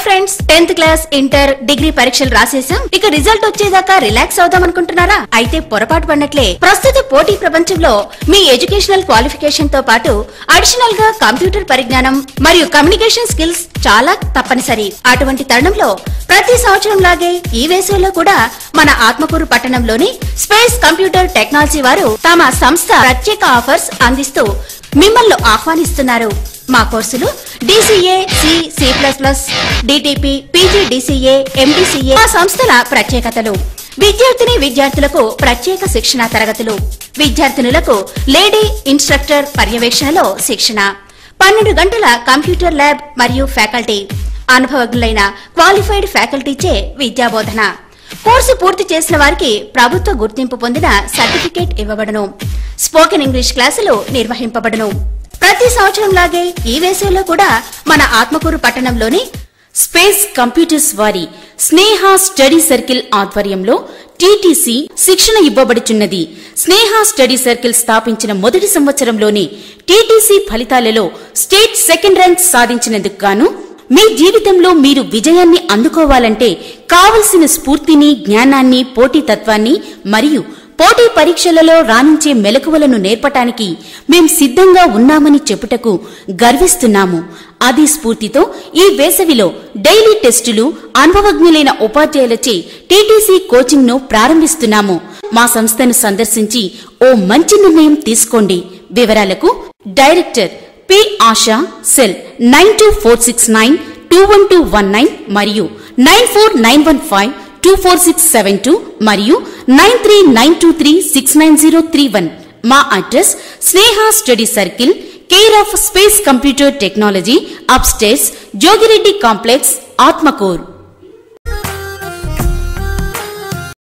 Friends, 10th class, inter, degree పరీక్షలు రాసేసాం. ఇక result వచ్చేదాకా రిలాక్స్ అవుదాం అనుకుంటున్నారా? అయితే పొరపాటు పడినట్లే. ప్రస్తుత పోటీ ప్రపంచంలో మీ ఎడ్యుకేషనల్ క్వాలిఫికేషన్ తో పాటు అడిషనల్ గా కంప్యూటర్ పరిజ్ఞానం మరియు కమ్యూనికేషన్ స్కిల్స్ చాలా తప్పనిసరి. అటువంటి తరుణంలో ప్రతి సంవత్సరం లాగే ఈ వేసవిలో కూడా మన ఆత్మకూరు పట్టణంలోని స్పేస్ కంప్యూటర్ టెక్నాలజీ వారు తమ సంస్థ ప్రత్యేక ఆఫర్స్ అందిస్తూ మిమ్మల్ని ఆహ్వానిస్తున్నారు. మా కోర్సులు DCA, C++, DTP, PGDCA, MDCA. మా సంస్థల ప్రత్యేకతలు: విద్యార్థులకు ప్రత్యేక శిక్షణ తరగతులు, విద్యార్థినులకు లేడీ ఇన్స్ట్రక్టర్ పర్యవేక్షణలో శిక్షణ, 12 గంటల కంప్యూటర్ ల్యాబ్ మరియు ఫ్యాకల్టీ, అనుభవజ్ఞులైన క్వాలిఫైడ్ ఫ్యాకల్టీచే విద్యాబోధన. కోర్సు పూర్తి చేసిన వారికి ప్రభుత్వ గుర్తింపు పొందిన సర్టిఫికేట్ ఇవ్వబడును. స్పోకెన్ ఇంగ్లీష్ క్లాసులు నిర్వహింపబడును. ప్రతి సంవత్సరం లాగే ఈ వేసవిలో కూడా మన ఆత్మకూరు పట్టణంలోని స్పేస్ కంప్యూటర్స్ వారి స్నేహ స్టడీ సర్కిల్ ఆధ్వర్యంలో TTC శిక్షణ ఇవ్వబడుచున్నది. స్నేహ స్టడీ సర్కిల్ స్థాపించిన మొదటి సంవత్సరంలోనే TTC ఫలితాలలో స్టేట్ సెకండ్ ర్యాంక్ సాధించినందుకు గాను మీ జీవితంలో మీరు విజయాన్ని అందుకోవాలంటే కావలసిన స్ఫూర్తిని, జ్ఞానాన్ని, పోటీతత్వాన్ని మరియు పోటీ పరీక్షలలో రాణించే మెలకువలను నేర్పటానికి మేం సిద్ధంగా ఉన్నామని చెప్పుటకు గర్విస్తున్నాము. అది స్ఫూర్తితో ఈ వేసవిలో డైలీ టెస్టులు, అనుభవజ్ఞులైన ఉపాధ్యాయులచే TTC కోచింగ్ ను ప్రారంభిస్తున్నాము. మా సంస్థను సందర్శించి ఓ మంచి నిర్ణయం తీసుకోండి. వివరాలకు డైరెక్టర్ P. ఆశా, సెల్ 9246921219 మరియు 9491524672 మరియు 9392369031. మా address Sneha study circle, care of space computer technology, upstairs, Jogi Reddy complex, Atmakur.